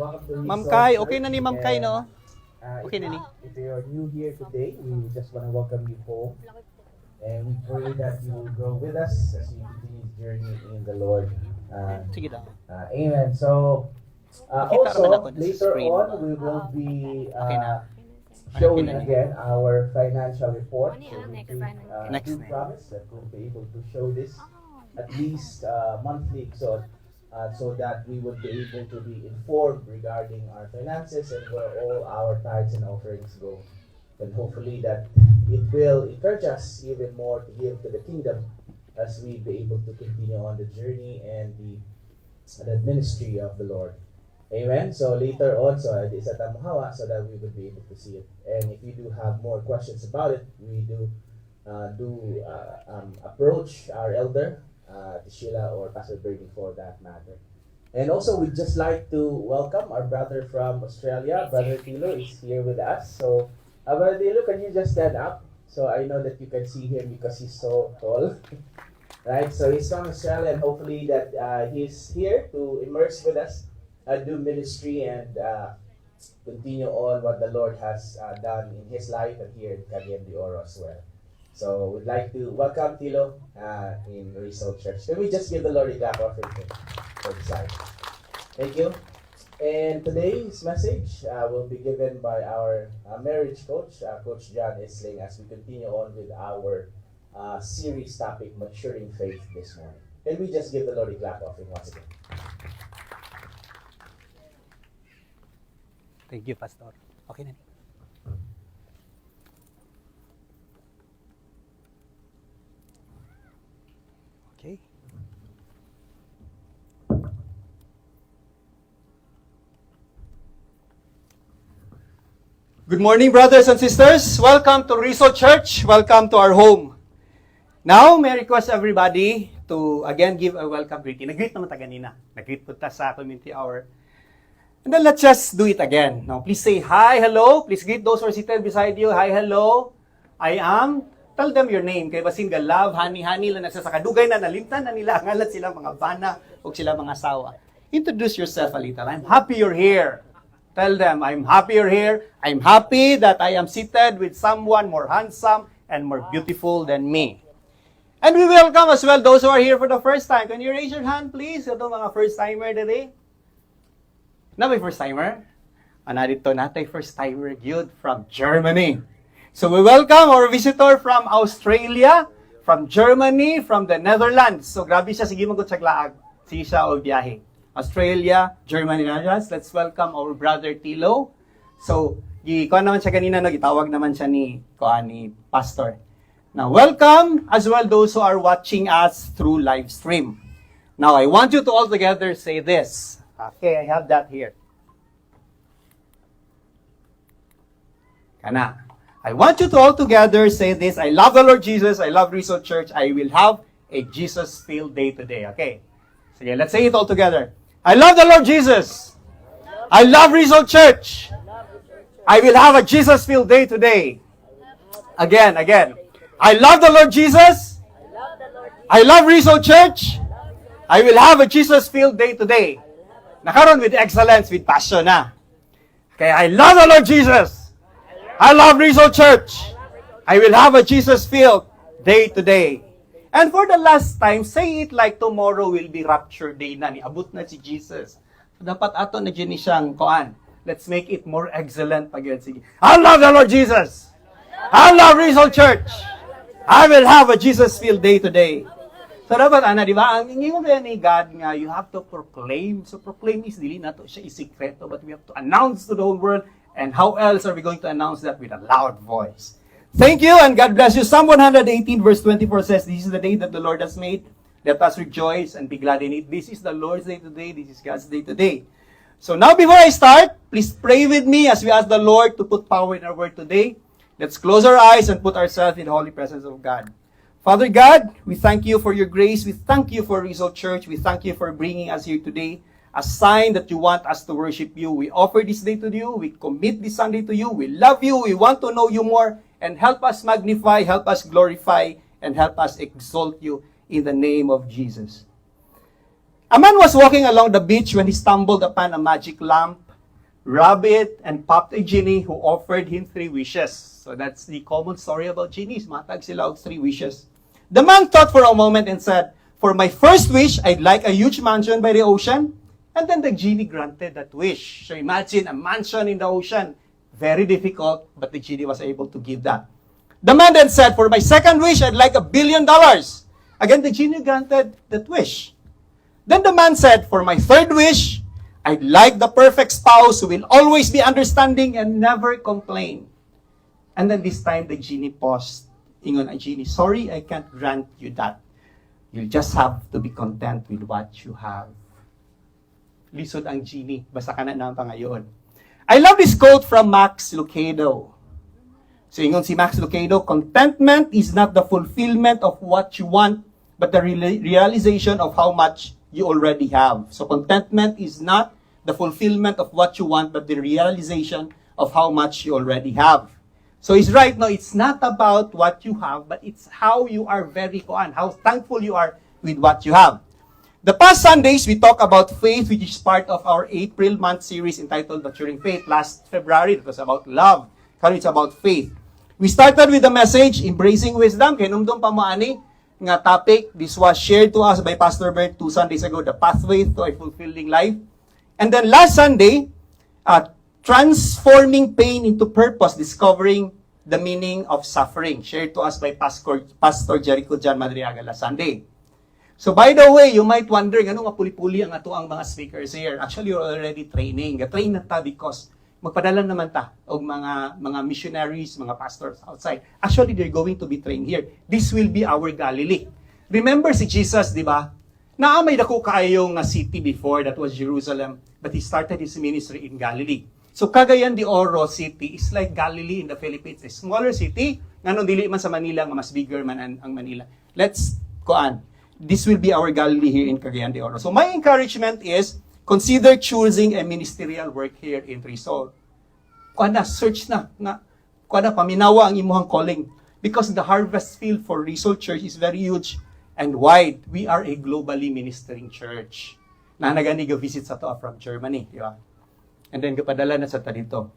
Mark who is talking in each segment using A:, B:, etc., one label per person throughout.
A: welcome to
B: Ma'am
A: Result
B: Kai,
A: Church.
B: okay na ni Ma'am Kai, no? Okay
A: if,
B: na ni.
A: if you're new here today, we just want to welcome you home. And we pray that you will grow with us as we continue the journey in the Lord.
B: Sige daw.
A: Amen. So,
B: Nakita naman ako
A: also,
B: na sa
A: later
B: screen.
A: on, we will be
B: Okay na.
A: showing
B: Okay na.
A: again our financial report.
C: Ano
A: So
C: yan?
A: we
C: Next
A: do,
C: final.
B: Next
A: do
B: na.
A: promise that we'll be able to show this at least monthly so that we would be able to be informed regarding our finances and where all our tithes and offerings go. And hopefully that it will encourage us even more to give to the kingdom as we be able to continue on the journey and the ministry of the Lord. Amen. So later on, so it's at Amahawa so that we would be able to see it. And if you do have more questions about it, we do approach our elder, Sheila or Pastor Bernie for that matter. And also, we'd just like to welcome our brother from Australia, Brother Tilo is here with us. So, Brother Tilo, can you just stand up? So I know that you can see him because he's so tall. Right, so he's from Australia and hopefully that he's here to immerse with us, do ministry and continue on what the Lord has done in his life and here in Cagayan de Oro as well. So we'd like to welcome Tilo in Result Church. Can we just give the Lord a clap offering for this life? Thank you. And today's message will be given by our marriage coach, Coach John Isling, as we continue on with our series topic, Maturing Faith, this morning. Can we just give the Lord a clap offering once again?
B: Thank you, Pastor. Okay na ni. Okay. Good morning, brothers and sisters. Welcome to Result Church. Welcome to our home. Now, may I request everybody to again give a welcome greeting. Nag-greet naman ta ganina. Nag-greet po ta sa community hour. And then let's just do it again. Now, please say hi, hello. Please greet those who are seated beside you. Hi, hello. I am. Tell them your name. Kay basin love, honey, lang nasa sa kadugay na nalimtan na nila. Ang alat sila mga bana o sila mga asawa. Introduce yourself a little. I'm happy you're here. Tell them, I'm happy you're here. I'm happy that I am seated with someone more handsome and more beautiful than me. And we welcome as well those who are here for the first time. Can you raise your hand, please? Ito mga first-timer today. Na may first-timer? Dito natay first-timer gyud from Germany. So we welcome our visitor from Australia, from Germany, from the Netherlands. So grabe siya, sige magod sa glaag. Sige siya o biyahe. Australia, Germany, Netherlands. Let's welcome our brother Tilo. So, kuha naman siya kanina, gitawag naman siya ni Pastor. Now, welcome as well those who are watching us through live stream. Now, I want you to all together say this. Okay, I have that here. Kana. I want you to all together say this. I love the Lord Jesus. I love Result Church. I will have a Jesus-filled day today. Okay. So, yeah, let's say it all together. I love the Lord Jesus. I love Result Church. I will have a Jesus-filled day today. Again. I love the Lord Jesus. I love Result Church. I will have a Jesus-filled day today. Nakaroon with excellence, with passion na. Okay, I love the Lord Jesus. I love Result Church. I will have a Jesus-filled day today. And for the last time, say it like tomorrow will be rapture day na. Niabot na si Jesus. So, dapat ato na dyan siyang koan. Let's make it more excellent pag yun. Sige. I love the Lord Jesus. I love Result Church. I will have a Jesus-filled day today. So dapat, di ba? Ang ingin mo ni God nga, you have to proclaim. So proclaim is dili na to siya isikreto, but we have to announce to the whole world. And how else are we going to announce that with a loud voice? Thank you and God bless you. Psalm 118 verse 24 says, this is the day that the Lord has made. Let us rejoice and be glad in it. This is the Lord's day today. This is God's day today. So now before I start, please pray with me as we ask the Lord to put power in our word today. Let's close our eyes and put ourselves in the holy presence of God. Father God, we thank you for your grace. We thank you for Result Church. We thank you for bringing us here today. A sign that you want us to worship you. We offer this day to you. We commit this Sunday to you. We love you. We want to know you more. And help us magnify, help us glorify, and help us exalt you in the name of Jesus. A man was walking along the beach when he stumbled upon a magic lamp rabbit and popped a genie who offered him 3 wishes. So that's the common story about genies. Matag sila og 3 wishes. The man thought for a moment and said, "For my first wish, I'd like a huge mansion by the ocean." And then the genie granted that wish. So imagine a mansion in the ocean. Very difficult, but the genie was able to give that. The man then said, "For my second wish, I'd like $1 billion." Again, the genie granted that wish. Then the man said, "For my third wish, I'd like the perfect spouse who will always be understanding and never complain." And then this time, the genie paused. Ingon ang genie, "Sorry, I can't grant you that. You'll just have to be content with what you have." Lisod ang genie. Basta ka na ng pangayon. I love this quote from Max Lucado. So ingon si Max Lucado, "Contentment is not the fulfillment of what you want, but the realization of how much you already have." So contentment is not the fulfillment of what you want, but the realization of how much you already have. So he's right, no, it's not about what you have, but it's how you are how thankful you are with what you have. The past Sundays, we talked about faith, which is part of our April month series entitled Maturing Faith. Last February, it was about love. Now it's about faith. We started with the message, Embracing Wisdom. Kinumdum pa mo ani nga topic. This was shared to us by Pastor Bert 2 Sundays ago, the pathway to a fulfilling life. And then last Sunday, transforming pain into purpose, discovering the meaning of suffering, shared to us by Pastor Jericho John Madriaga last Sunday. So by the way, you might wonder, ano nga puli-puli ang ato ang mga speakers here. Actually, you're already training. Train na ta because magpadala naman ta og mga missionaries, mga pastors outside. Actually, they're going to be trained here. This will be our Galilee. Remember si Jesus, di ba? Naamay dako kaayo nga city before, that was Jerusalem, but he started his ministry in Galilee. So Cagayan de Oro City is like Galilee in the Philippines. A smaller city, nganong dili man sa Manila nga mas bigger man ang Manila. This will be our Galilee here in Cagayan de Oro. So my encouragement is, consider choosing a ministerial work here in Rizal. Search na, paminawa ang imuhang calling. Because the harvest field for Rizal Church is very huge and wide. We are a globally ministering church. Nagani visit sa to from Germany. Di ba? And then kapadala na sa dito.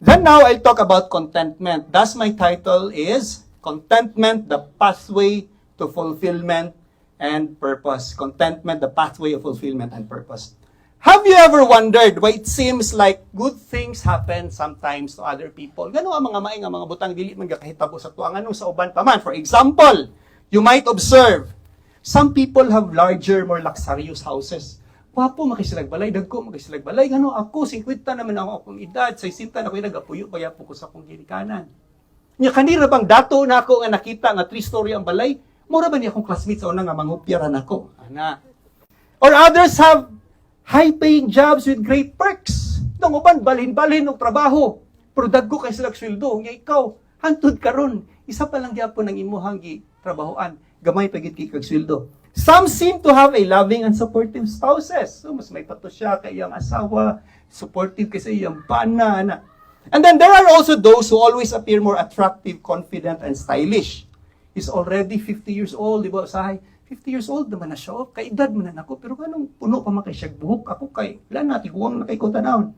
B: Then now I'll talk about contentment. Thus my title is Contentment, the Pathway to Fulfillment and Purpose. Contentment, the Pathway of Fulfillment and Purpose. Have you ever wondered why it seems like good things happen sometimes to other people? Gano ang mga maing, ang mga butang dili man gakahitabo sa tuang anong sa uban pa man. For example, you might observe, some people have larger, more luxurious houses. Wapo makisilagbalay, dagko makisilagbalay. Gano ako, 50 naman ako akong edad, 60 na ako nagapuyo, kaya po ko sa akong ginikanan. Nya kanira bang dato na ako nga nakita nga 3-story ang balay, mura ba niya akong classmates sa una nga mangupyaran ako? Ana. Or others have high-paying jobs with great perks. Nang uban, balhin-balhin ng trabaho. Pero dagko kay silang sweldo. Nga ikaw, hantod karon, isa pa lang gyapon ng imuhang trabahoan. Gamay pagit kay kag sweldo. Some seem to have a loving and supportive spouses. So mas may pato siya kay iyang asawa, supportive kasi iyang pana. And then there are also those who always appear more attractive, confident, and stylish. He's already 50 years old, di ba? Usahay, 50 years old naman na siya. Oh, kay edad man na ako. Pero anong puno pa man kay siya buhok? Ako kay, wala natin, huwag na kay ko tanawon.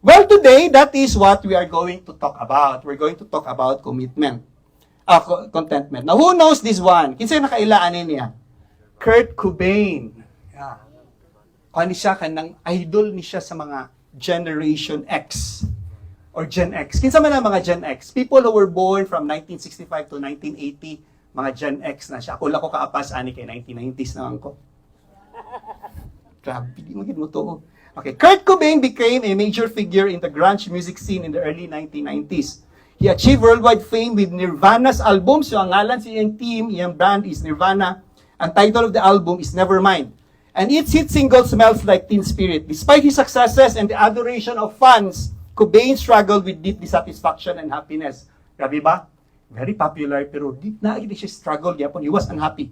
B: Well, today, that is what we are going to talk about. We're going to talk about contentment. Now, who knows this one? Kinsa nakailaan niya? Kurt Cobain. Yeah. Kani siya kanang idol ni siya sa mga Generation X or Gen X. Kinsa man ang mga Gen X? People who were born from 1965 to 1980, mga Gen X na siya. Ako lang ko kaapas ani kay 1990s naman ko. Grabe, di mo gid mo to. Okay, Kurt Cobain became a major figure in the grunge music scene in the early 1990s. He achieved worldwide fame with Nirvana's album. So ang ngalan sa iyang team, iyang band is Nirvana. Ang title of the album is Nevermind. And its hit single Smells Like Teen Spirit. Despite his successes and the adoration of fans, Cobain struggled with deep dissatisfaction and happiness. Grabe ba? Very popular, pero deep na siya struggle. Yapon, he was unhappy.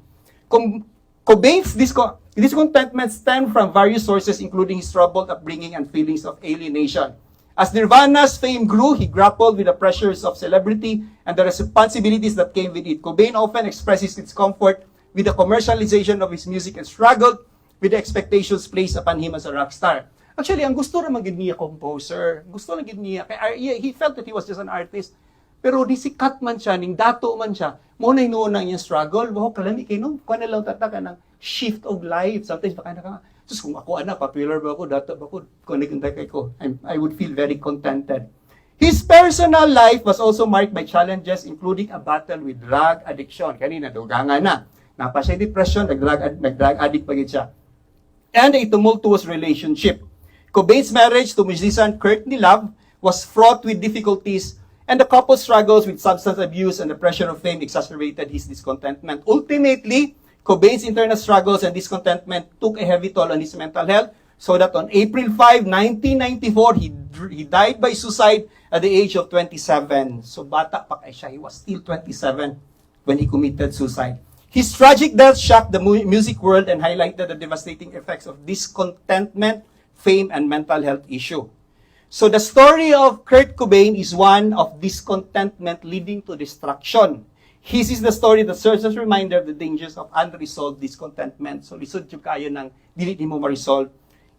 B: Cobain's discontentment stemmed from various sources, including his troubled upbringing and feelings of alienation. As Nirvana's fame grew, he grappled with the pressures of celebrity and the responsibilities that came with it. Cobain often expresses his discomfort with the commercialization of his music and struggled with the expectations placed upon him as a rock star. Actually, ang gusto na maging niya composer. Gusto na maging niya. He felt that he was just an artist. Pero nisikat man siya, ning dato man siya, mo na inuon ang iyang struggle. Wow, kalami kayo nung kuha na lang tataka ng shift of life. Sometimes baka naka, sus, kung ako popular ba ako, dato ba ako, kung nagintay ko, I would feel very contented. His personal life was also marked by challenges including a battle with drug addiction. Kanina, dugangan na. Napa siya depression, nag-drug addict pa siya. And a tumultuous relationship. Cobain's marriage to musician Courtney Love was fraught with difficulties, and the couple struggles with substance abuse and the pressure of fame exacerbated his discontentment. Ultimately, Cobain's internal struggles and discontentment took a heavy toll on his mental health, so that on April 5, 1994, he died by suicide at the age of 27. So bata pa kay siya, he was still 27 when he committed suicide. His tragic death shocked the music world and highlighted the devastating effects of discontentment, fame, and mental health issue. So the story of Kurt Cobain is one of discontentment leading to destruction. His is the story that serves as a reminder of the dangers of unresolved discontentment. So lisod yung kayo ng dili mo ma-resolve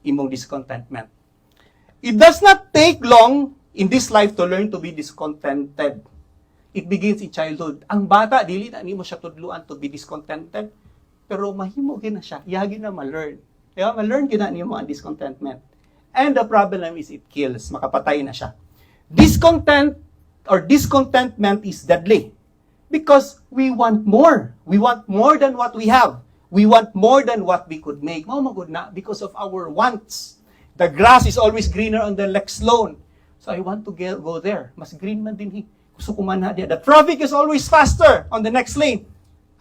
B: imong discontentment. It does not take long in this life to learn to be discontented. It begins in childhood. Ang bata, dili na nimo siya tudluan to be discontented, pero mahimo gina siya, iyagi na ma-learn. Kaya ma-learn gina nimo ang discontentment. And the problem is it kills, makapatay na siya. Discontentment is deadly because we want more. We want more than what we have. We want more than what we could make. Mao magud na because of our wants. The grass is always greener on the next lawn. So I want to go there. Mas green man din gusto ko man diya. The traffic is always faster on the next lane.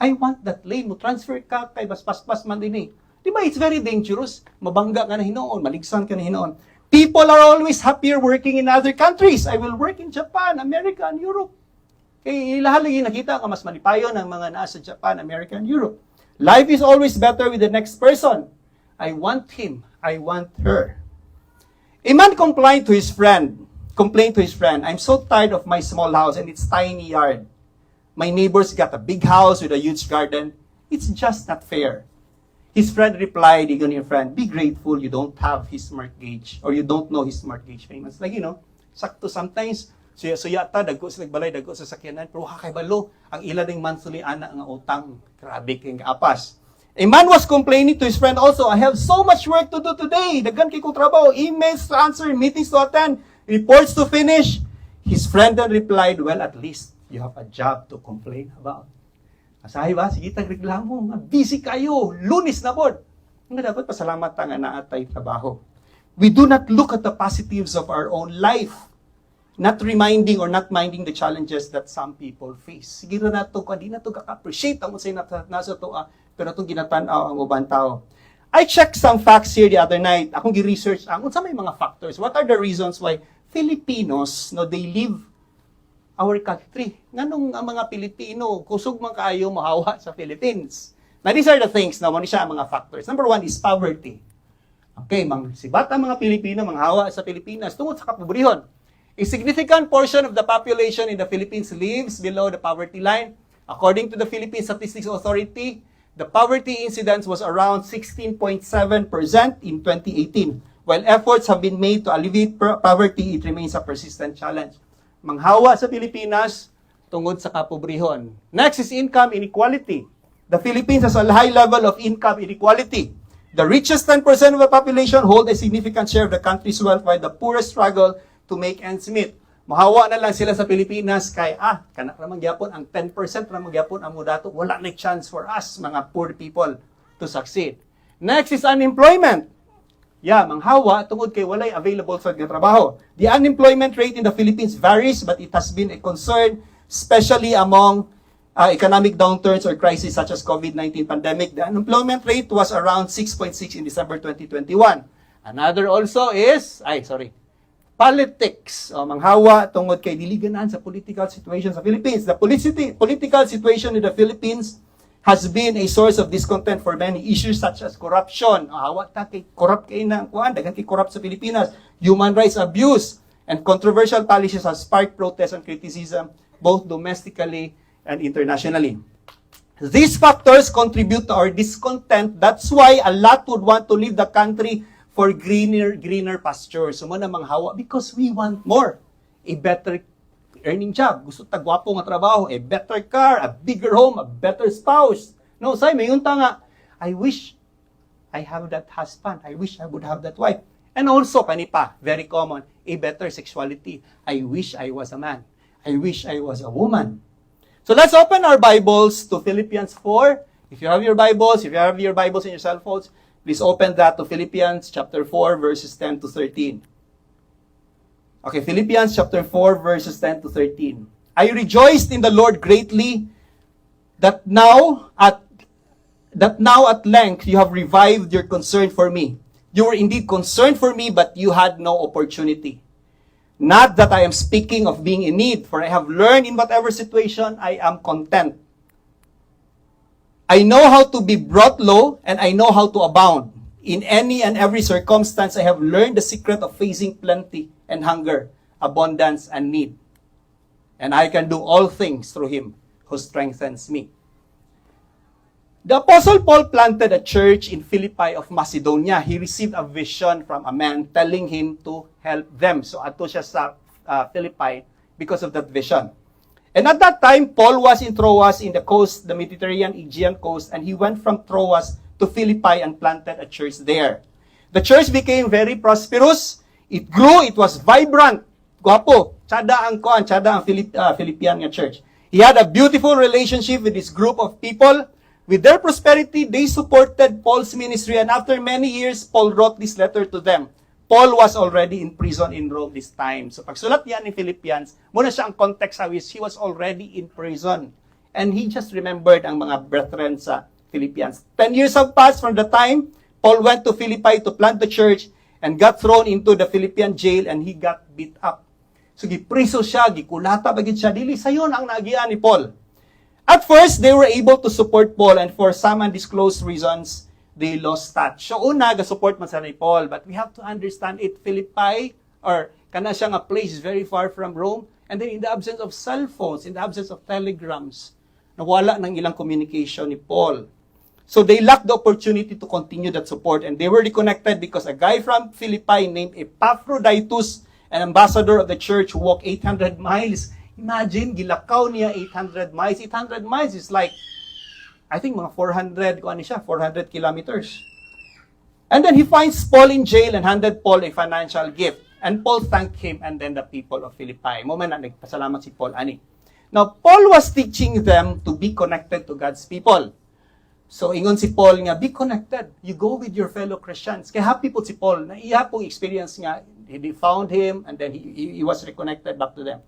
B: I want that lane. Mo transfer ka kay pas man din Di ba, it's very dangerous. Mabangga ka na hinoon, maligsan ka na hinoon. People are always happier working in other countries. I will work in Japan, America, and Europe. Kaya lahat lagi nakita ka, mas malipayo ng mga nasa Japan, America, and Europe. Life is always better with the next person. I want him. I want her. A man complained to his friend, I'm so tired of my small house and its tiny yard. My neighbors got a big house with a huge garden. It's just not fair. His friend replied, your friend, be grateful you don't have his mortgage or you don't know his mortgage payments. Like, sakto sometimes, suyata, dagko sa nagbalay, dagko sa sakyanan, pero kay balo, ang ila ding monthly ana nga utang, grabe kayong apas. A man was complaining to his friend also, I have so much work to do today. Daghan kay kong trabaho, emails to answer, meetings to attend, reports to finish. His friend then replied, well, at least you have a job to complain about. Asahi ba? Sige, tagreklamo. Busy kayo. Lunis na bod. Nga dapat pasalamat nga naatay trabaho. We do not look at the positives of our own life. Not reminding or not minding the challenges that some people face. Sige na ito, hindi na ito kaka-appreciate ang usay nasa ito, pero itong ginatanaw ang ubang tao. I checked some facts here the other night. Akong gi-research unsa may mga factors. What are the reasons why Filipinos, they live our country. Nganong ang mga Pilipino, kusog man kaayo mahawa sa Philippines. Now, these are the things na siya ang mga factors. Number one is poverty. Okay, sibat ang mga Pilipino, manghawa sa Pilipinas tungod sa kapobrehon. A significant portion of the population in the Philippines lives below the poverty line. According to the Philippine Statistics Authority, the poverty incidence was around 16.7% in 2018. While efforts have been made to alleviate poverty, it remains a persistent challenge. Manghawa sa Pilipinas tungod sa kapobrehon. Next is income inequality. The Philippines has a high level of income inequality. The richest 10% of the population hold a significant share of the country's wealth while the poorest struggle to make ends meet. Mahawa na lang sila sa Pilipinas kay kana ra magyapon ang 10% ra magyapon ang mudato, wala na chance for us mga poor people to succeed. Next is unemployment. Manghawa tungod kay walay available sa trabaho. The unemployment rate in the Philippines varies, but it has been a concern, especially among economic downturns or crises such as COVID-19 pandemic. The unemployment rate was around 6.6 in December 2021. Another also is, politics. Manghawa tungod kay dili ganahan sa political situation sa Philippines. The political situation in the Philippines has been a source of discontent for many issues such as corruption. Hawa ta kay corrupt kay na kuan, daghan kay corrupt sa Pilipinas. Human rights abuse and controversial policies have sparked protests and criticism both domestically and internationally. These factors contribute to our discontent. That's why a lot would want to leave the country for greener pastures. So, man namang hawa because we want more. A better earning job. Gusto tagwapo nga trabaho. A better car, a bigger home, a better spouse. No, say, may yunta nga, I wish I have that husband. I wish I would have that wife. And also, kanipa, very common, a better sexuality. I wish I was a man. I wish I was a woman. So let's open our Bibles to Philippians 4. If you have your Bibles in your cell phones, please open that to Philippians chapter 4, verses 10 to 13. Okay, Philippians chapter 4, verses 10 to 13. I rejoiced in the Lord greatly that now at length you have revived your concern for me. You were indeed concerned for me, but you had no opportunity. Not that I am speaking of being in need, for I have learned in whatever situation I am content. I know how to be brought low, and I know how to abound. In any and every circumstance, I have learned the secret of facing plenty and hunger, abundance and need. And I can do all things through Him who strengthens me. The Apostle Paul planted a church in Philippi of Macedonia. He received a vision from a man telling him to help them. So ato siya sa Philippi because of that vision. And at that time, Paul was in Troas in the coast, the Mediterranean Aegean coast, and he went from Troas to Philippi and planted a church there. The church became very prosperous. It grew. It was vibrant. Guwapo. Tsada ang Philippian nga church. He had a beautiful relationship with this group of people. With their prosperity, they supported Paul's ministry, and after many years, Paul wrote this letter to them. Paul was already in prison in Rome this time. So pagsulat yan ni Philippians, muna siya ang context how he was already in prison. And he just remembered ang mga brethren sa Philippians. 10 years have passed from the time Paul went to Philippi to plant the church and got thrown into the Philippian jail and he got beat up. So gipriso siya, gikulata bagid siya. Dili sayon ang naagian ni Paul. At first, they were able to support Paul, and for some undisclosed reasons, they lost touch. So una, ga-support man sa ni Paul, but we have to understand it, Philippi, or kana siya nga place is very far from Rome, and then in the absence of cell phones, in the absence of telegrams, nawala ng ilang communication ni Paul. So they lacked the opportunity to continue that support, and they were reconnected because a guy from Philippi named Epaphroditus, an ambassador of the church who walked 800 miles. Imagine, gilakaw niya 800 miles. 800 miles is like, I think mga 400 kilometers. And then he finds Paul in jail and handed Paul a financial gift. And Paul thanked him and then the people of Philippi. Moment na nagpasalamat si Paul, ani. Now, Paul was teaching them to be connected to God's people. So, ingon si Paul nga, be connected. You go with your fellow Christians. Kaya happy po si Paul na iya pong experience nga. They found him and then he was reconnected back to them.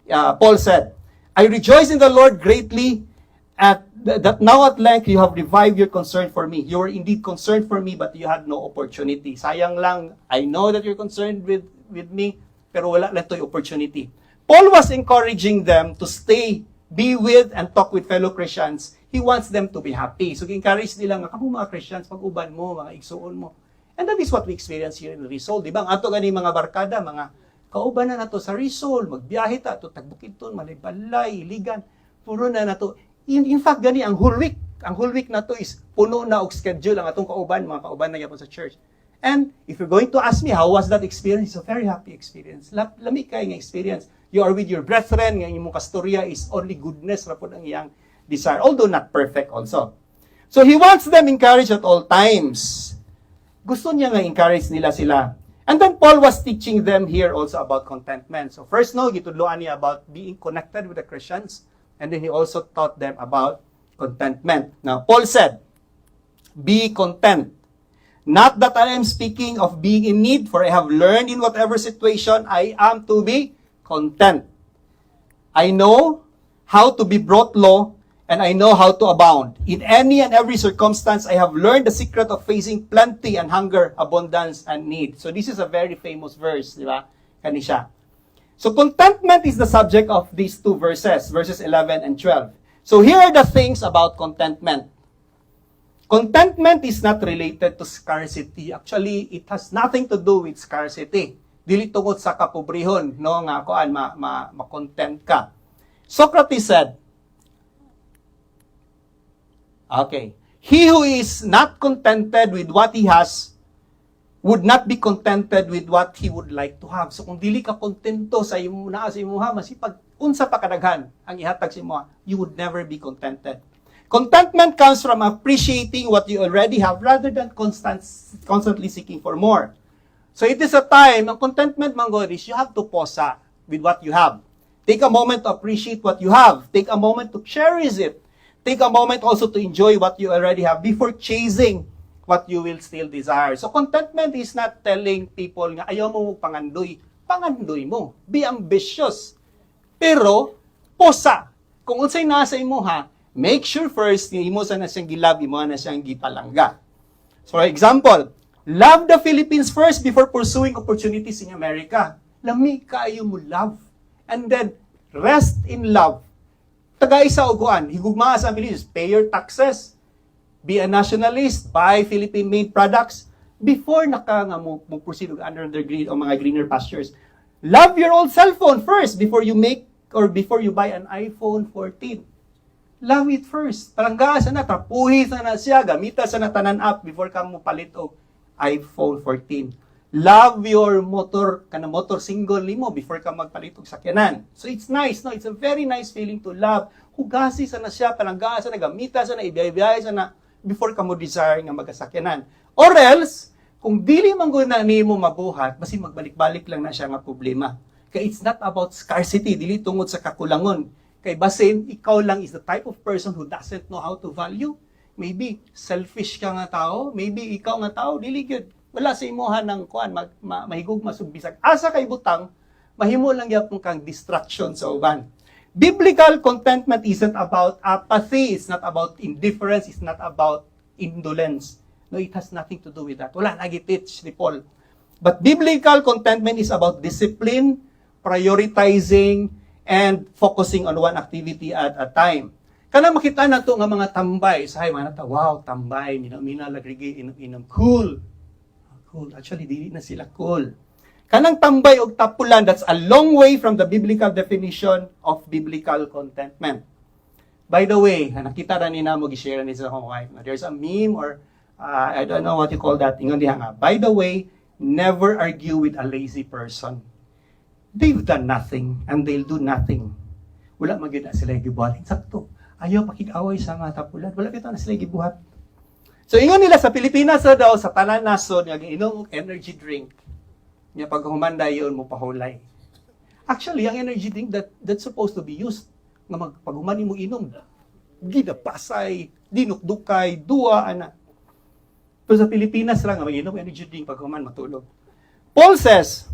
B: Paul said, I rejoice in the Lord greatly that now at length you have revived your concern for me. You were indeed concerned for me, but you had no opportunity. Sayang lang, I know that you're concerned with me, pero wala lang to'y opportunity. Paul was encouraging them to stay, be with, and talk with fellow Christians. He wants them to be happy. So, encourage nila nga, kamo mga Christians, pag-uban mo, mga igsuon mo. And that is what we experience here in Rizal. Diba? Ang ato gani mga barkada, mga kauban na nato sa Rizal, magbiyahe ta, to Tagbukiton, Malay-Balay, Ligan, puro na nato. In fact, gani, ang whole week na to is puno na og schedule ang atong kauban, mga kauban na yapon sa church. And if you're going to ask me, how was that experience? It's a very happy experience. Lami kay nga experience. You are with your brethren, nga imong kastorya is only goodness, rapod ang iyang desire, although not perfect also. So he wants them encouraged at all times. Gusto niya nga encourage nila sila. And then Paul was teaching them here also about contentment. So first, gitudloan niya about being connected with the Christians. And then he also taught them about contentment. Now, Paul said, be content. Not that I am speaking of being in need, for I have learned in whatever situation I am to be content. I know how to be brought low, and I know how to abound. In any and every circumstance, I have learned the secret of facing plenty and hunger, abundance and need. So this is a very famous verse, di ba? Kanisha. So contentment is the subject of these two verses, verses 11 and 12. So here are the things about contentment. Contentment is not related to scarcity. Actually, it has nothing to do with scarcity. Dili tungod sa kapobrehon, no, nga kuan ma-content ka. Socrates said, okay, he who is not contented with what he has would not be contented with what he would like to have. So kung dili ka kontento sa imo naa sa imuha, masipag unsa pa kadaghan ang ihatag sa imuha, you would never be contented. Contentment comes from appreciating what you already have rather than constantly seeking for more. So it is a time, ang contentment, man God, is you have to pause with what you have. Take a moment to appreciate what you have. Take a moment to cherish it. Take a moment also to enjoy what you already have before chasing what you will still desire. So contentment is not telling people nga ayaw mo pangandoy. Pangandoy mo. Be ambitious. Pero, posa. Kung unsay nasa imo ha, make sure first ni imo sa na siyang gilab, imo na siyang gipalangga. So, for example, love the Philippines first before pursuing opportunities in America. Lami kaayo mo love. And then, rest in love. Tagay sa uguan, higugma sa Philippines, pay your taxes, be a nationalist, buy Philippine-made products, before mo proceed under the green o mga greener pastures. Love your old cell phone first before you buy an iPhone 14. Love it first. Palangga sa na, trapuhi sa na siya, gamita sa na tanan app before ka mo palit og iPhone 14. Love your motor, motor single nimo before ka magpalit og sakyanan. So it's nice, no? It's a very nice feeling to love. Hugasi sa na siya, palangga sa na, gamita sa na, ibiyay sa na, before ka mo desire nga magasakyanan. Or else, kung dili man gud na nimo mabuhat, basi magbalik-balik lang na siya nga problema. Kaya it's not about scarcity, dili tungod sa kakulangon. Kay basin, ikaw lang is the type of person who doesn't know how to value. Maybe selfish ka nga tao, maybe ikaw nga tao, dili gyud. Wala sa imuha ng kuan, mahigog masugbisag. Asa kay butang, mahimo lang gyapon kang distraction sa uban. Biblical contentment isn't about apathy, it's not about indifference, it's not about indolence. No, it has nothing to do with that. Wala nag-teach ni Paul. But biblical contentment is about discipline, prioritizing, and focusing on one activity at a time. Kana makita na to nga mga tambay, sahay mga nata, wow, tambay, mina lagrigi, inom, cool. Cool. Actually, dili na sila cool. Kanang tambay og tapulan, that's a long way from the biblical definition of biblical contentment. By the way, nakita na ni na mo gi-share ni sa akong wife. There's a meme or I don't know what you call that. Ingon diha nga. By the way, never argue with a lazy person. They've done nothing and they'll do nothing. Wala man gyud na sila gibuhat. Sakto. Ayaw pakig-away sa nga tapulan. Wala kita na sila gibuhat. So ingon nila sa Pilipinas daw sa tanan nasod nga giinom og energy drink. Nya pag humanda yon mo pahulay. Actually, ang energy drink that's supposed to be used nga magpaghuman mo inom. Gidapasay, dinukdukay, duwa ana. Pero sa Pilipinas lang nga mag-inom energy drink pag human matulog. Paul says,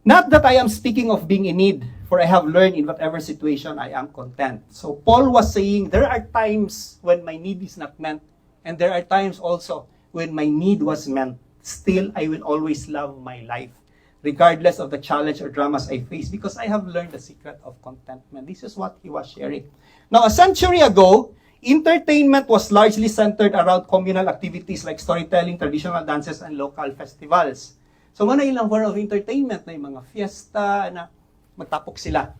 B: not that I am speaking of being in need, for I have learned in whatever situation I am content. So Paul was saying there are times when my need is not met, and there are times also when my need was met. Still, I will always love my life, regardless of the challenge or dramas I face, because I have learned the secret of contentment. This is what he was sharing. Now, a century ago, entertainment was largely centered around communal activities like storytelling, traditional dances, and local festivals. So, mana ilang form of entertainment na yung mga fiesta na magtapok sila.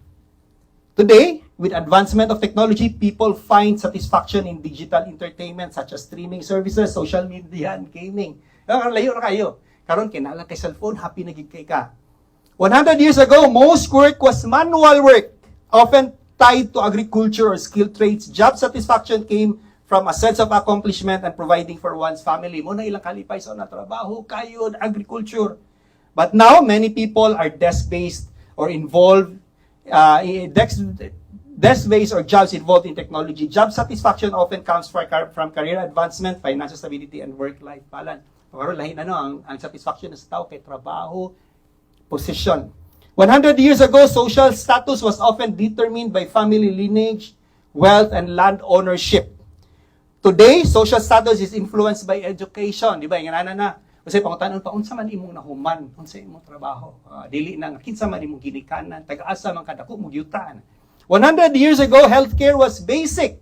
B: Today, with advancement of technology, people find satisfaction in digital entertainment such as streaming services, social media, and gaming. Layo na kayo. Karon kinala kay cellphone, happy na gid kay ka. 100 years ago, most work was manual work, often tied to agriculture or skilled trades. Job satisfaction came from a sense of accomplishment and providing for one's family. Mo na ilang kalipay sa na trabaho, kayo, agriculture. But now, many people are desk-based or involved desk-based or jobs involved in technology. Job satisfaction often comes from career advancement, financial stability, and work-life balance. Pero lahin ang satisfaction sa tao kay trabaho, position. 100 years ago, social status was often determined by family lineage, wealth, and land ownership. Today, social status is influenced by education. Di ba? Yung na. Kasi pangutan pa, unsa man imong nahuman, unsa imong trabaho. Dili na, kinsa man imong ginikanan, taga-asa man kadako mong yutaan. 100 years ago, healthcare was basic.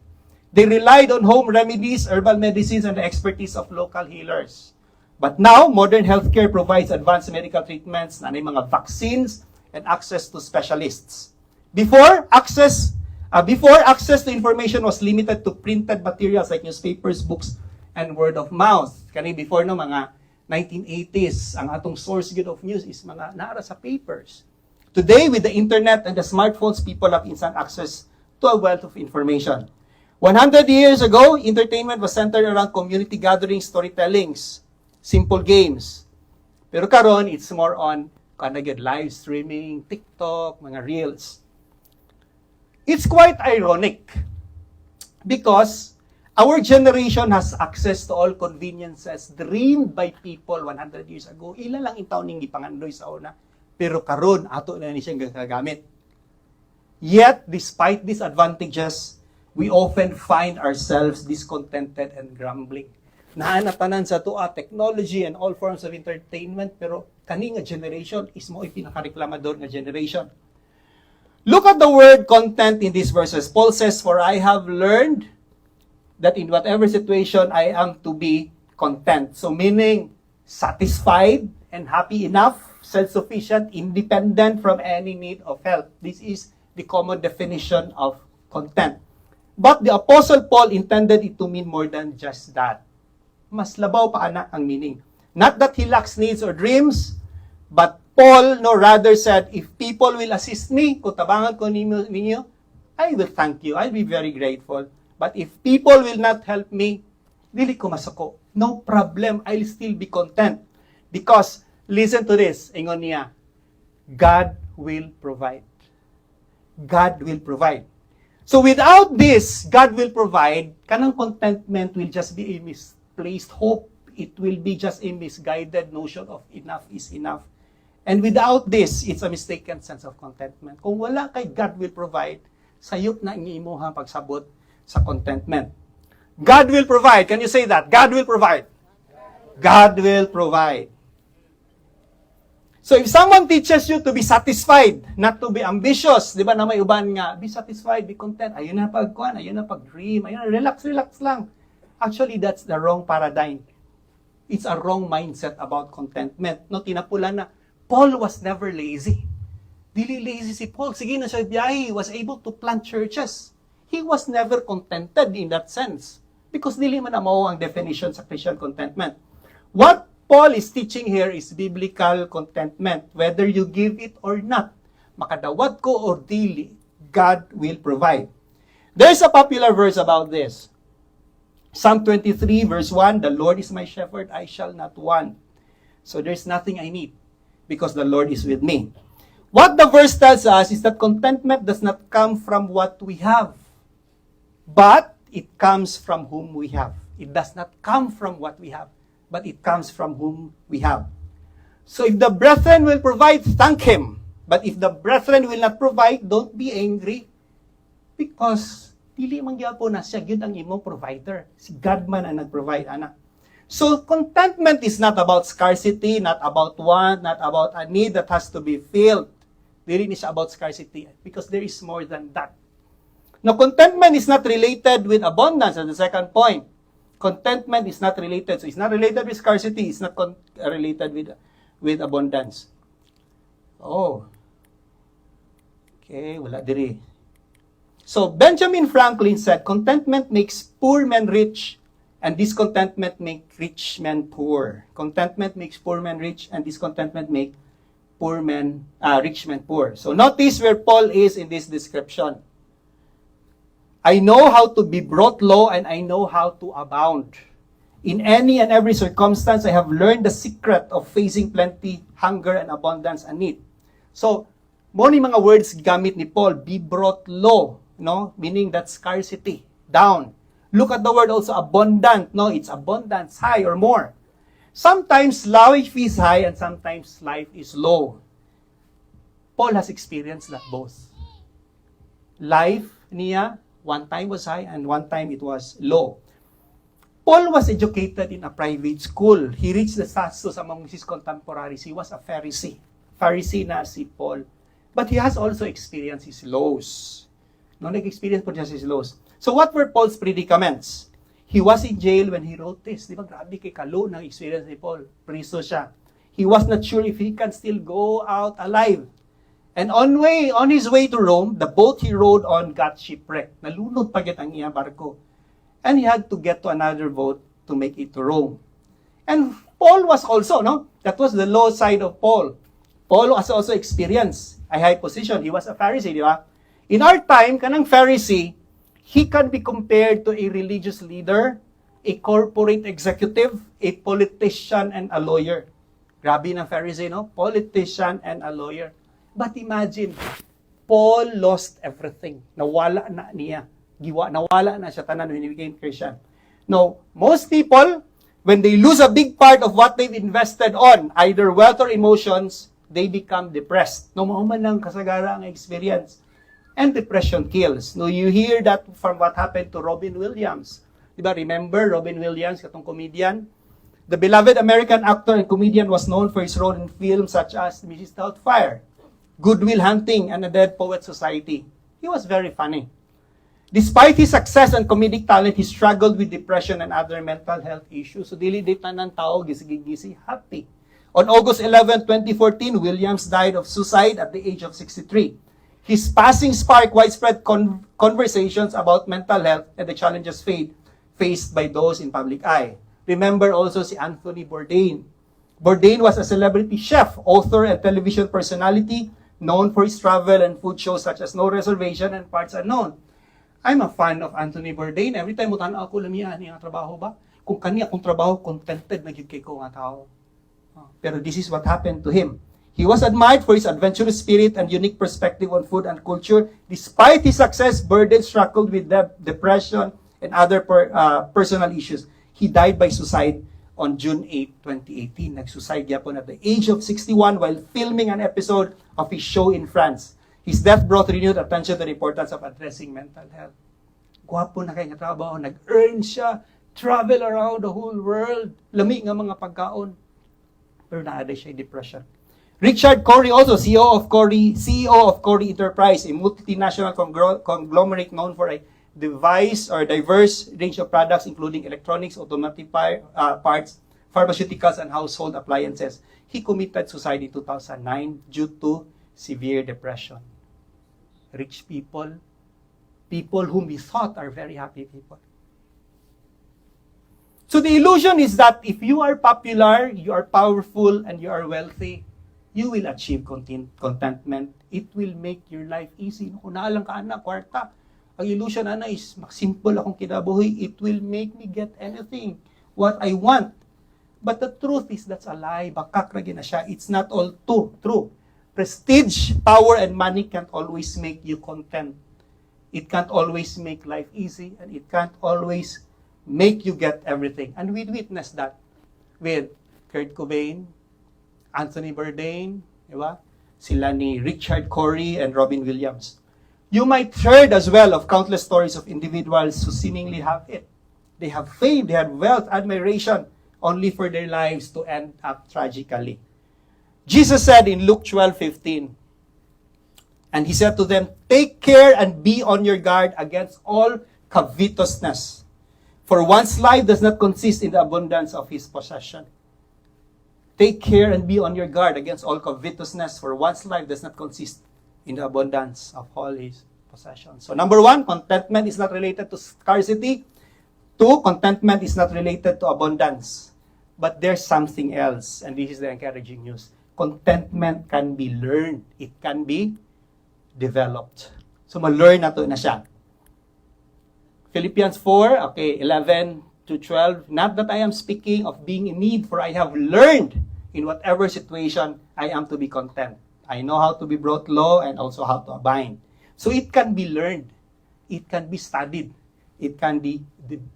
B: They relied on home remedies, herbal medicines, and the expertise of local healers. But now, modern healthcare provides advanced medical treatments, nanay mga vaccines, and access to specialists. Before, access to information was limited to printed materials like newspapers, books, and word of mouth. Kani before no, mga 1980s, ang atong source good of news is mga naara sa papers. Today, with the internet and the smartphones, people have instant access to a wealth of information. 100 years ago, entertainment was centered around community gatherings, storytellings, simple games. Pero karon, it's more on live streaming, TikTok, mga reels. It's quite ironic because our generation has access to all conveniences dreamed by people 100 years ago. Ila lang itaw ning gipangandoy sa una. Pero karon ato na ni siyang gagamit. Yet, despite these advantages, we often find ourselves discontented and grumbling. Naanatanan sa tuwa technology and all forms of entertainment, pero kani nga generation is mo pinakareklamador nga generation. Look at the word content in these verses. Paul says, "For I have learned that in whatever situation I am to be content." So meaning, satisfied and happy enough, self-sufficient, independent from any need of help. This is the common definition of content. But the Apostle Paul intended it to mean more than just that. Mas labaw pa ana ang meaning. Not that he lacks needs or dreams, but Paul rather said, if people will assist me, kung tabangan ko ninyo, I will thank you. I'll be very grateful. But if people will not help me, dili ko masako. No problem. I'll still be content. Because, listen to this, ingon niya, God will provide. God will provide. So without this, God will provide, kanang contentment will just be a misplaced hope. It will be just a misguided notion of enough is enough. And without this, it's a mistaken sense of contentment. Kung wala kay God will provide, sayop na ang imuhang pagsabot sa contentment. God will provide. Can you say that? God will provide. God will provide. So if someone teaches you to be satisfied, not to be ambitious, di ba na may uban nga, be satisfied, be content, ayun na pagkuhan, ayun na pag-dream, ayun na relax lang. Actually, that's the wrong paradigm. It's a wrong mindset about contentment. No, tinapulan na, Paul was never lazy. Dili lazy si Paul. Sige na siya biyahe, he was able to plant churches. He was never contented in that sense. Because dili man mo ang definition sa Christian contentment. What Paul is teaching here is biblical contentment. Whether you give it or not, makadawat ko or dili, God will provide. There's a popular verse about this. Psalm 23 verse 1, "The Lord is my shepherd, I shall not want." So there's nothing I need because the Lord is with me. What the verse tells us is that contentment does not come from what we have, but it comes from whom we have. It does not come from what we have, but it comes from whom we have. So if the brethren will provide, thank Him. But if the brethren will not provide, don't be angry. Because dili man gyapon na siya gyud ang imong provider. Si God man ang nag-provide, anak. So contentment is not about scarcity, not about want, not about a need that has to be filled. Dili ni siya about scarcity because there is more than that. Now, contentment is not related with abundance. That's the second point. Contentment is not related. So, it's not related with scarcity. It's not related with abundance. Oh. Okay, wala diri. So, Benjamin Franklin said, contentment makes poor men rich, and discontentment makes rich men poor. Contentment makes poor men rich, and discontentment makes rich men poor. So, notice where Paul is in this description. I know how to be brought low, and I know how to abound. In any and every circumstance, I have learned the secret of facing plenty, hunger, and abundance and need. So, mo ni mga words gamit ni Paul, be brought low, no? Meaning that scarcity, down. Look at the word also abundant, no? It's abundance, high or more. Sometimes life is high and sometimes life is low. Paul has experienced that both. Life niya, one time was high and one time it was low. Paul was educated in a private school. He reached the status among his contemporaries. He was a Pharisee. Pharisee na si Paul. But he has also experienced his lows. No, nag-experience po just his lows. So what were Paul's predicaments? He was in jail when he wrote this. Di ba, grabe kay kalo ng experience ni Paul. Priso siya. He was not sure if he can still go out alive. And on his way to Rome, the boat he rode on got shipwrecked. Nalunod pagit ang iyang barko. And he had to get to another boat to make it to Rome. And Paul was also, no? That was the low side of Paul. Paul was also experienced a high position. He was a Pharisee, di ba? In our time, kanang Pharisee, he can be compared to a religious leader, a corporate executive, a politician, and a lawyer. Grabe ng Pharisee, no? Politician and a lawyer. But imagine, Paul lost everything. Nawala na niya. Nawala na siya tanan when he became Christian. Now, most people, when they lose a big part of what they've invested on, either wealth or emotions, they become depressed. No, mauman lang kasagara ang experience. And depression kills. No, you hear that from what happened to Robin Williams. Diba, remember Robin Williams, katong comedian? The beloved American actor and comedian was known for his role in films such as Mrs. Doubtfire, Good Will Hunting, and A Dead Poet Society. He was very funny. Despite his success and comedic talent, he struggled with depression and other mental health issues. So, dili-dit na ng tao, gisig-gisi, happy. On August 11, 2014, Williams died of suicide at the age of 63. His passing sparked widespread conversations about mental health and the challenges faced by those in public eye. Remember also si Anthony Bourdain. Bourdain was a celebrity chef, author, and television personality known for his travel and food shows such as No Reservation and Parts Unknown. I'm a fan of Anthony Bourdain. Every time mutan ako lamiya niya trabaho ba? Kung kaniya akong trabaho, contented na gid kay ko nga tao. Pero this is what happened to him. He was admired for his adventurous spirit and unique perspective on food and culture. Despite his success, Bourdain struggled with depression and other personal issues. He died by suicide on June 8, 2018. Nag-suicide yapon at the age of 61 while filming an episode of his show in France. His death brought renewed attention to the importance of addressing mental health. Gwapo na kay nga trabaho. Nag-earn siya. Travel around the whole world. Lami nga mga pagkaon. Pero naada siya depression. Richard Corey, also CEO of Corey Enterprise, a multinational conglomerate known for a diverse range of products including electronics, automotive parts, pharmaceuticals, and household appliances. He committed suicide in 2009 due to severe depression. Rich people, people whom we thought are very happy people. So the illusion is that if you are popular, you are powerful, and you are wealthy, you will achieve contentment. It will make your life easy. Kung naalang ka na, kwarta. Ang illusion na is, simple akong kinabuhi. It will make me get anything, what I want. But the truth is, that's a lie. Bakak na gina siya. It's not all true. Prestige, power, and money can't always make you content. It can't always make life easy, and it can't always make you get everything. And we witnessed that with Kurt Cobain, Anthony Bourdain, diba? Sila ni Richard Corey and Robin Williams. You might heard as well of countless stories of individuals who seemingly have it. They have fame, they have wealth, admiration, only for their lives to end up tragically. Jesus said in Luke 12:15, and he said to them, "Take care and be on your guard against all covetousness. For one's life does not consist in the abundance of his possession." Take care and be on your guard against all covetousness, for one's life does not consist in the abundance of all his possessions. So number one, contentment is not related to scarcity. Two, contentment is not related to abundance. But there's something else, and this is the encouraging news. Contentment can be learned. It can be developed. So ma-learn na to na siya. Philippians 4, 11 to 12. Not that I am speaking of being in need, for I have learned in whatever situation I am to be content. I know how to be brought low and also how to abide. So it can be learned. It can be studied. It can be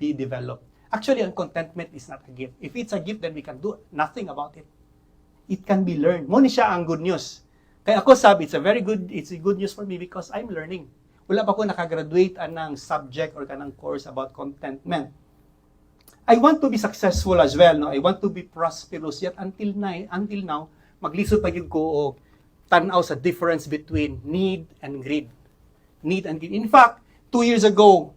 B: developed. Actually, contentment is not a gift. If it's a gift, then we can do nothing about it. It can be learned. Muna siya ang good news. Kaya ako sabi, it's a good news for me because I'm learning. Wala pa ako nakagraduate anang subject or kanang course about contentment. I want to be successful as well, no? I want to be prosperous. Yet until now, maglisod pa yung ko o tanaw sa difference between need and greed. Need and greed. In fact, 2 years ago,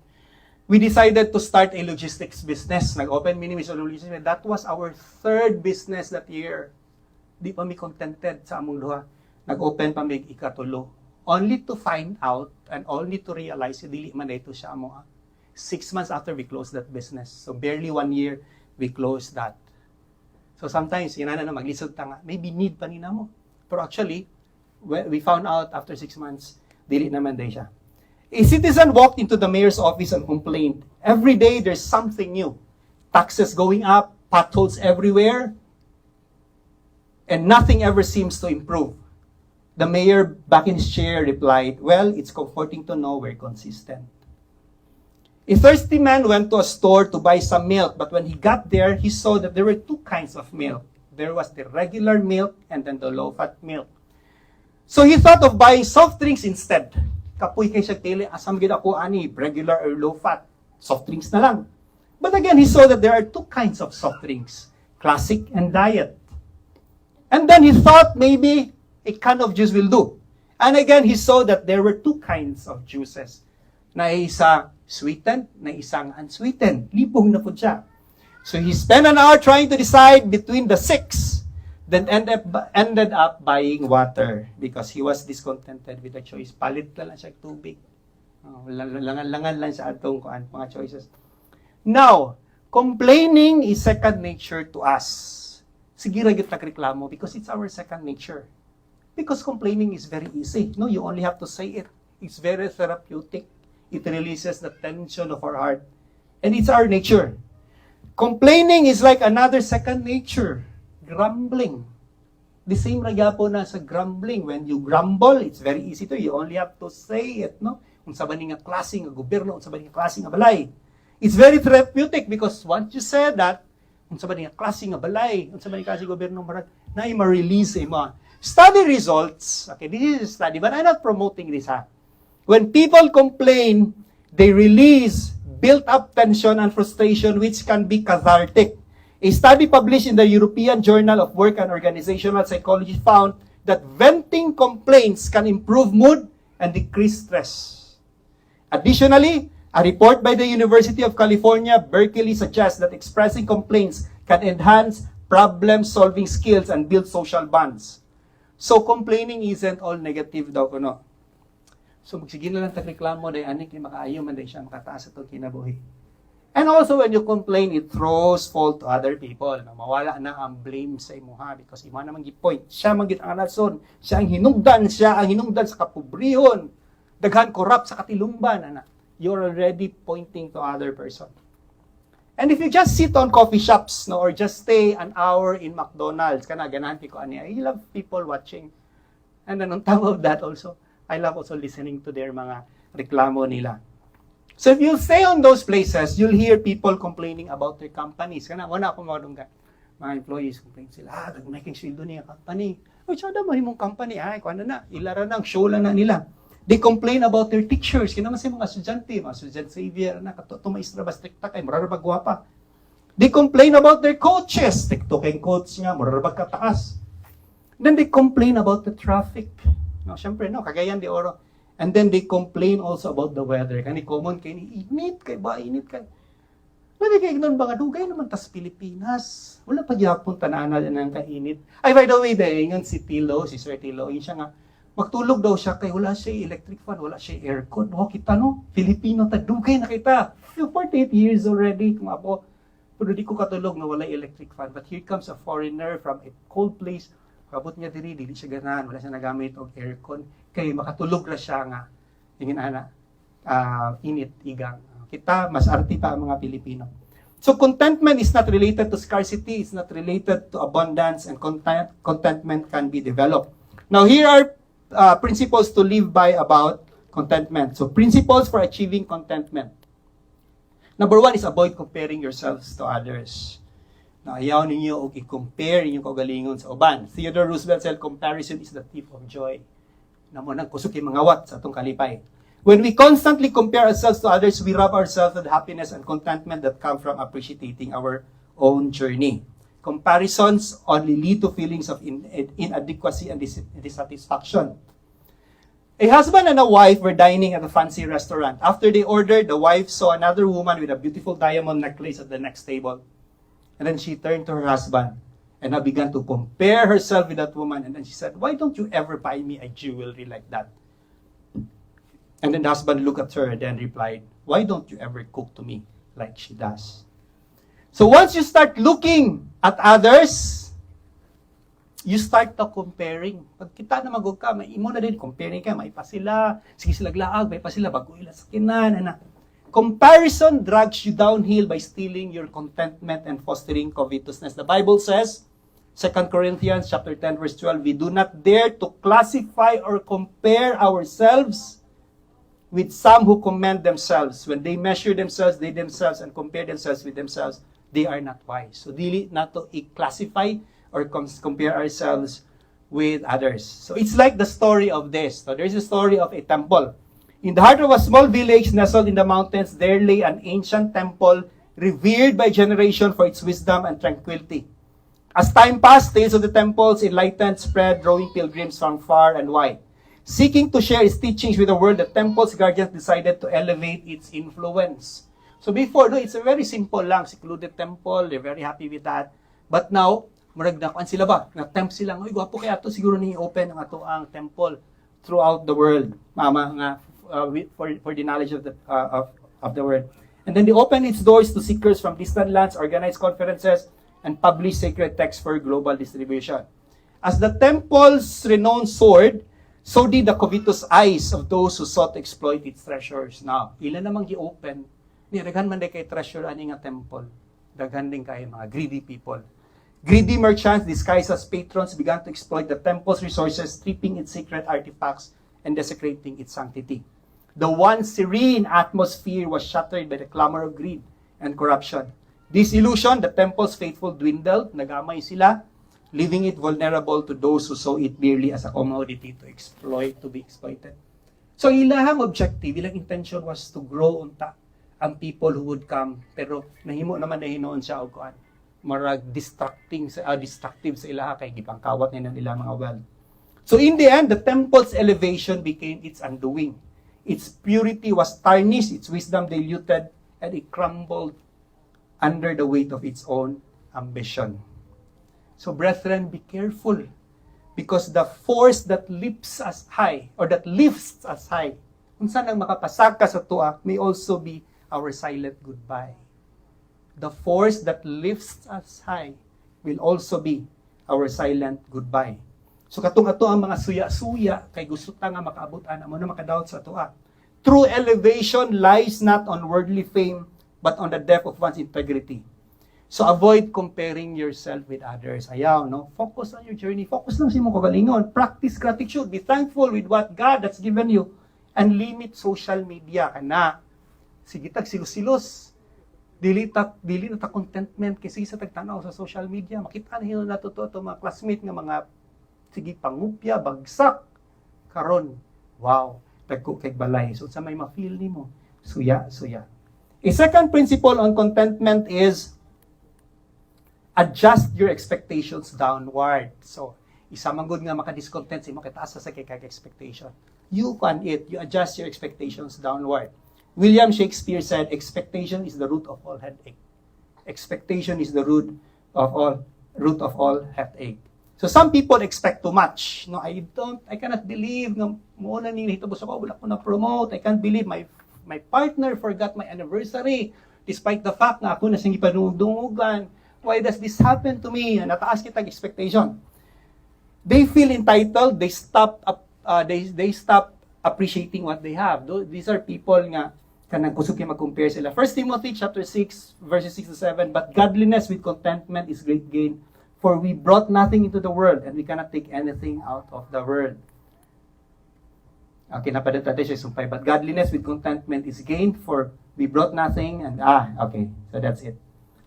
B: we decided to start a logistics business. Nag-open mini-mission logistics. That was our third business that year. Di pa mi contented sa among duha. Nag-open pa mi ikatulo. Only to find out and only to realize dili man ito siya amo. 6 months after we closed that business. So barely 1 year, we close that. So sometimes, na maglisod ta nga, maybe need pa nina mo. Pero actually, we found out after 6 months, dili naman day siya. A citizen walked into the mayor's office and complained, every day there's something new. Taxes going up, potholes everywhere, and nothing ever seems to improve. The mayor, back in his chair, replied, well, it's comforting to know we're consistent. A thirsty man went to a store to buy some milk, but when he got there, he saw that there were 2 kinds of milk. There was the regular milk and then the low-fat milk. So he thought of buying soft drinks instead. Kapoy kay siya tili, asam gid ako ani, regular or low-fat. Soft drinks na lang. But again, he saw that there are 2 kinds of soft drinks, classic and diet. And then he thought maybe a can of juice will do. And again, he saw that there were 2 kinds of juices. Na isa sweetened, na isang unsweetened. Libong na po siya. So he spent an hour trying to decide between the 6, then ended up buying water because he was discontented with the choice. Palit lang siya tubig. Langan-langan lang sa atong mga choices. Now, complaining is second nature to us. Sige ra gyud reklamo because it's our second nature. Because complaining is very easy. No, you only have to say it. It's very therapeutic. It releases the tension of our heart. And it's our nature. Complaining is like another second nature. Grumbling. The same ragyapo na sa grumbling. When you grumble, it's very easy to. You only have to say it, no? Unsa ba ni nga klase nga gobyerno, unsa ba ni nga klase nga balay. It's very therapeutic because once you say that, unsa ba ni nga klase nga balay, unsa ba ni klase gobyerno marag na i-release mo. Study results. Okay, this is a study, but I'm not promoting this, ha. When people complain, they release built-up tension and frustration which can be cathartic. A study published in the European Journal of Work and Organizational Psychology found that venting complaints can improve mood and decrease stress. Additionally, a report by the University of California, Berkeley suggests that expressing complaints can enhance problem-solving skills and build social bonds. So complaining isn't all negative daw kuno. So magsige na lang tagreklamo dahil anik ni makaayo man dahil siya makataas sa kinabuhi. And also when you complain, it throws fault to other people. Mawala na ang blame sa imuha because imo naman gi-point. Siya man gid ang rason. Siya ang hinungdan sa kapobrehon. Daghan corrupt sa katilumban ana. You're already pointing to other person. And if you just sit on coffee shops, no, or just stay an hour in McDonald's, kana ganahan ko ani, I love people watching. And then on top of that also, I love also listening to their mga reklamo nila. So if you stay on those places, you'll hear people complaining about their companies. Kana wala akong mga employees complain sila, nagmaking sweldo niya company. O siya mo himong company, ay kuan na, ilara nang show lang na nila. They complain about their teachers. Kaya naman sa mga estudyante Xavier, tumaistra ba strikta kay, mura ba gwapa. They complain about their coaches. Tikto kay coach nga, mura ba kataas. Then they complain about the traffic. No, syempre, no, Cagayan de Oro. And then they complain also about the weather. Kani common kay ni init kay ba, init kay. Lagi kay ignon ba nga dugay naman tas Pilipinas. Wala pa gyapon tanan ng kainit. Ay, by the way, ingon si Tilo, si Sir Tilo, yun siya nga, magtulog daw siya kay wala siya electric fan, wala siya aircon. Oh, kita no, Filipino tadugay na kita. 48 years already, kung ako, pero di ko katulog na wala electric fan. But here comes a foreigner from a cold place. Kabot niya diri, dili siya ganahan, wala siya nagamit og aircon. Kay makatulog ra siya nga, ingin ana, init, igang. Kita, mas arti pa ang mga Pilipino. So contentment is not related to scarcity, it's not related to abundance, and contentment can be developed. Now here are principles to live by about contentment. So principles for achieving contentment. Number 1 is avoid comparing yourselves to others. Now, ayaw ninyo og i-compare inyong kaugalingon sa uban. Theodore Roosevelt said, comparison is the thief of joy. Namo nang kusog mga wat sa atong kalipay. When we constantly compare ourselves to others, we rob ourselves of the happiness and contentment that come from appreciating our own journey. Comparisons only lead to feelings of inadequacy and dissatisfaction. A husband and a wife were dining at a fancy restaurant. After they ordered, the wife saw another woman with a beautiful diamond necklace at the next table. And then she turned to her husband and now began to compare herself with that woman. And then she said, "Why don't you ever buy me a jewelry like that?" And then the husband looked at her and then replied, "Why don't you ever cook to me like she does?" So once you start looking at others, you start to comparing. Pag kita na magug ka, may imo na din, comparing ka, may pa sila, sige sila glaag, may pa sila, bago ila sakinan, ana. Comparison drags you downhill by stealing your contentment and fostering covetousness. The Bible says, 2 Corinthians chapter 10, verse 12, we do not dare to classify or compare ourselves with some who commend themselves. When they measure themselves, they themselves, and compare themselves with themselves, they are not wise. So, dili not to i-classify or compare ourselves with others. So, it's like the story of this. So, there's a story of a temple. In the heart of a small village nestled in the mountains, there lay an ancient temple revered by generation for its wisdom and tranquility. As time passed, tales of the temple's enlightened spread, drawing pilgrims from far and wide. Seeking to share its teachings with the world, the temple's guardians decided to elevate its influence. So before, no, it's a very simple lang, secluded temple, they're very happy with that. But now, murag na sila ba? Na-tempt sila, uy, gwapo kaya ito, siguro ni-open ang ato ang temple throughout the world. Mama nga, for the knowledge of the world. And then they opened its doors to seekers from distant lands, organized conferences, and published sacred texts for global distribution. As the temple's renowned soared, so did the covetous eyes of those who sought to exploit its treasures. Now, ilan namang gi-open, niraghan man din kay treasure ani nga temple. Daghan din kay mga greedy people. Greedy merchants disguised as patrons began to exploit the temple's resources, stripping its sacred artifacts and desecrating its sanctity. The once serene atmosphere was shattered by the clamor of greed and corruption. This illusion, the temple's faithful dwindled, nagamay sila, leaving it vulnerable to those who saw it merely as a commodity to be exploited. So ilahang objective, ilang intention was to grow unta ang people who would come, pero nahimo naman na hinoon siya og kuan, marag destructive sa ilaha kay gipangkawat nila mga wealth. So in the end, the temple's elevation became its undoing. Its purity was tarnished, its wisdom diluted, and it crumbled under the weight of its own ambition. So brethren, be careful, because the force that lifts us high, kung saan ang makapasaka sa tuwa, may also be our silent goodbye. The force that lifts us high will also be our silent goodbye. So katong ato ang mga suya-suya, kay gusto ta nga makaabutan, amo na makadaot sa tuwa. True elevation lies not on worldly fame, but on the depth of one's integrity. So avoid comparing yourself with others. Ayaw, no? Focus on your journey. Focus lang sa imong kagalingon. Practice gratitude. Be thankful with what God has given you. And limit social media. Kana, sige tag silos-silos. Dili na ta contentment kasi sa tagtanaw sa social media. Makita na to mga classmate nga mga sige pangupya, bagsak. Karon, wow, dagko kay balay. So sa may ma-feel nimo, suya. A second principle on contentment is adjust your expectations downward. So, isa man gud nga maka-discontent sa imo kay taas sa kay expectation. You adjust your expectations downward. William Shakespeare said, expectation is the root of all headache. Expectation is the root of all headache. So some people expect too much. No, I cannot believe na mo na ni hitabo sa ko wala ko na promote. I can't believe my partner forgot my anniversary despite the fact na ako na sing ipanudungugan. Why does this happen to me? Nataas kitang expectation. They feel entitled, they stop appreciating what they have. These are people nga kanang kusog kay mag-compare sila. 1 Timothy chapter 6 verses 6 to 7, but godliness with contentment is great gain. For we brought nothing into the world, and we cannot take anything out of the world. Okay, napadot natin siya sumpay. But godliness with contentment is gained, for we brought nothing, and okay. So that's it.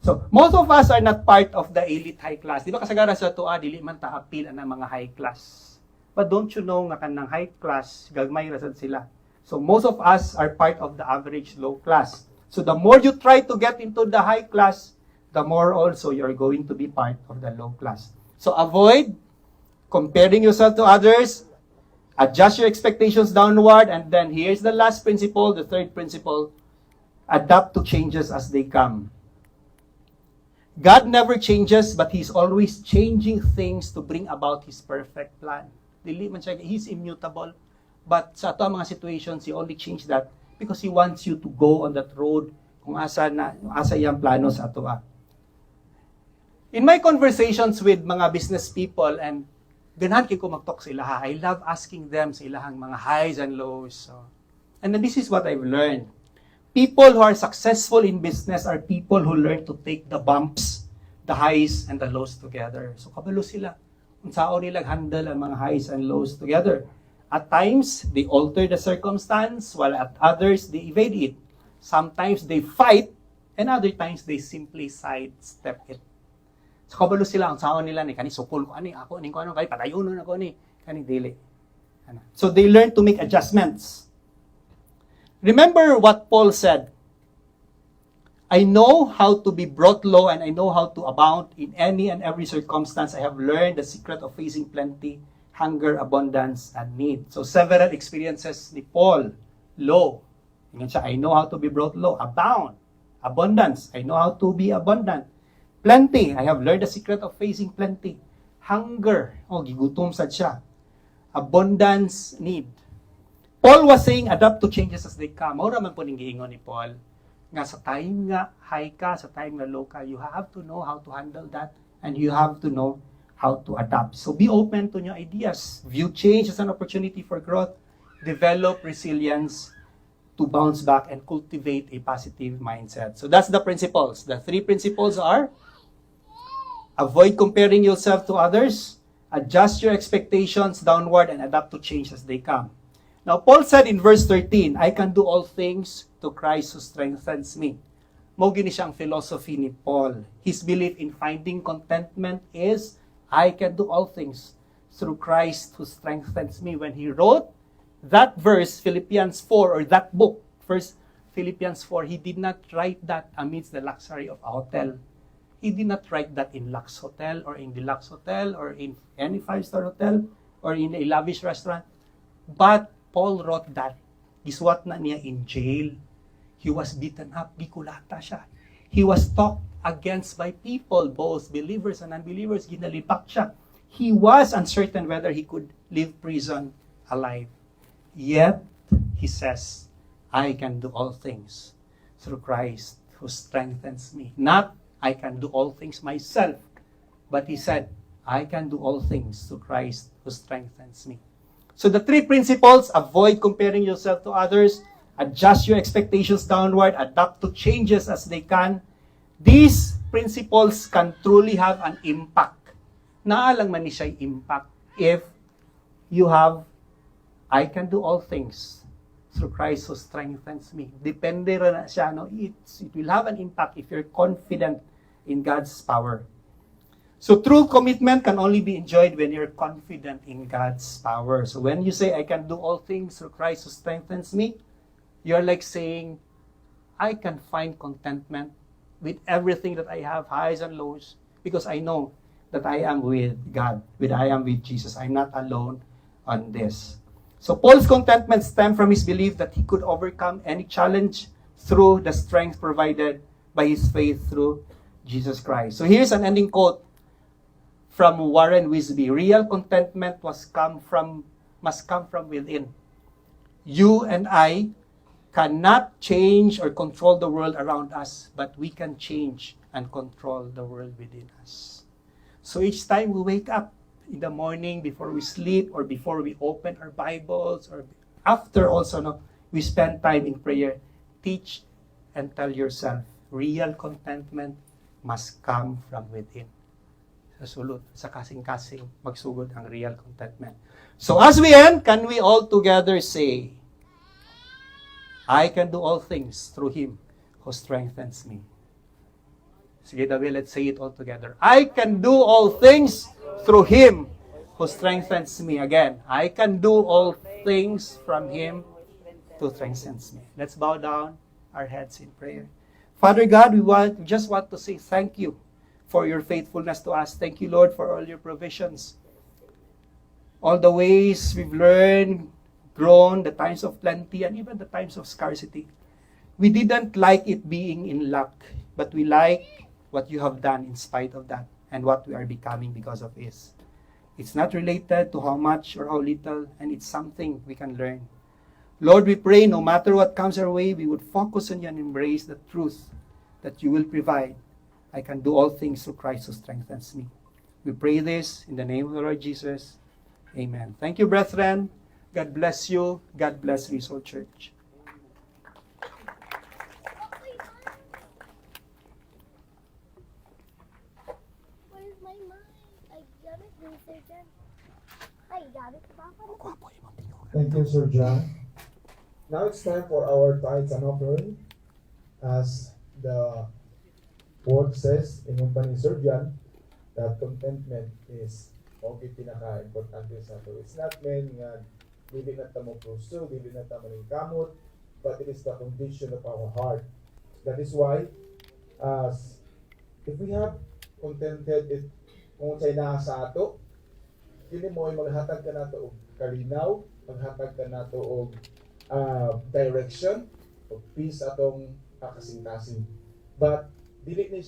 B: So, most of us are not part of the elite high class. Di ba kasagaran sa tuwa, dili man ta appeal ang mga high class. But don't you know nga kanang high class, gagmay rasad sila. So, most of us are part of the average low class. So, the more you try to get into the high class, the more also you're going to be part of the low class. So avoid comparing yourself to others, adjust your expectations downward, and then here's the last principle, the third principle, adapt to changes as they come. God never changes, but He's always changing things to bring about His perfect plan. Dili man siya, He's immutable. But sa ato mga situations, He only changed that because He wants you to go on that road kung asa iyang plano sa ato. In my conversations with mga business people, and ganahan ko mag-talk sila ha, I love asking them sa ilahang mga highs and lows. So, and then this is what I've learned. People who are successful in business are people who learn to take the bumps, the highs and the lows together. So kabalo sila. Kung saan nila handle ang mga highs and lows together. At times, they alter the circumstance, while at others, they evade it. Sometimes they fight, and other times they simply sidestep it. So kabalo sila, ang saan nila ni kani sukol ko ani, ako ning ko ano kay padayon na ako ni kani dili. So they learn to make adjustments. Remember what Paul said. I know how to be brought low and I know how to abound in any and every circumstance. I have learned the secret of facing plenty, hunger, abundance, and need. So several experiences ni Paul. Low. Ingat siya, I know how to be brought low. Abound. Abundance. I know how to be abundant. Plenty. I have learned the secret of facing plenty. Hunger. Oh, gigutom sad siya. Abundance, need. Paul was saying, adapt to changes as they come. Maura man po ning giingon ni Paul. Nga sa time nga high ka, sa time nga low ka, you have to know how to handle that and you have to know how to adapt. So be open to new ideas. View change as an opportunity for growth. Develop resilience to bounce back and cultivate a positive mindset. So that's the principles. The 3 principles are: avoid comparing yourself to others, adjust your expectations downward, and adapt to change as they come. Now, Paul said in verse 13, I can do all things to Christ who strengthens me. Mo gini siyang philosophy ni Paul. His belief in finding contentment is, I can do all things through Christ who strengthens me. When he wrote that verse, Philippians 4, or that book, first Philippians 4, he did not write that amidst the luxury of a hotel. He did not write that in Lux Hotel or in Deluxe Hotel or in any 5-star hotel or in a lavish restaurant. But Paul wrote that. Giswat na niya in jail. He was beaten up. Bikulata siya. He was talked against by people, both believers and unbelievers. Ginalipak siya. He was uncertain whether he could leave prison alive. Yet, he says, I can do all things through Christ who strengthens me. Not I can do all things myself. But he said, I can do all things through Christ who strengthens me. So the 3 principles: avoid comparing yourself to others, adjust your expectations downward, adapt to changes as they can. These principles can truly have an impact. Naalang man ni siya impact if you have, I can do all things through Christ who strengthens me. Depende rin na siya, no? It will have an impact if you're confident in God's power. So true commitment can only be enjoyed when you're confident in God's power. So when you say, I can do all things through Christ who strengthens me, you're like saying, I can find contentment with everything that I have, highs and lows, because I know that I am with God, I am with Jesus. I'm not alone on this. So Paul's contentment stemmed from his belief that he could overcome any challenge through the strength provided by his faith through Jesus Christ. So here's an ending quote from Warren Wisby. Real contentment must come from within. You and I cannot change or control the world around us, but we can change and control the world within us. So each time we wake up in the morning, before we sleep, or before we open our Bibles, or after also, no, we spend time in prayer, teach and tell yourself, real contentment must come from within. Sa sulod, sa kasing-kasing, magsugod ang real contentment. So as we end, can we all together say, I can do all things through Him who strengthens me. Sige, David, let's say it all together. I can do all things through Him who strengthens me. Again, I can do all things from Him who strengthens me. Let's bow down our heads in prayer. Father God, we just want to say thank you for your faithfulness to us. Thank you, Lord, for all your provisions. All the ways we've learned, grown, the times of plenty, and even the times of scarcity. We didn't like it being in lack, but we like what you have done in spite of that, and what we are becoming because of it. It's not related to how much or how little, and it's something we can learn. Lord, we pray no matter what comes our way, we would focus on you and embrace the truth that you will provide. I can do all things through Christ who strengthens me. We pray this in the name of the Lord Jesus. Amen. Thank you, brethren. God bless you. God bless Result Church.
C: Where's my mind? I got it, Mr. John. I got it, Papa.
D: Thank you, Sir John. Now it's time for our tithes and offering. As the word says in yung ni Sir John, that contentment is okay pinaka-importante sa ato. It's not mean nga dili na ta mo pursue, dili na ta maningkamot, but it is the condition of our heart. That is why, if we have contented it, kung sa'y naa sa ato, dili mo ay maghatag ka nato og kalinaw, maghatag ka nato og direction, og peace atong kasing-kasing. But dili ni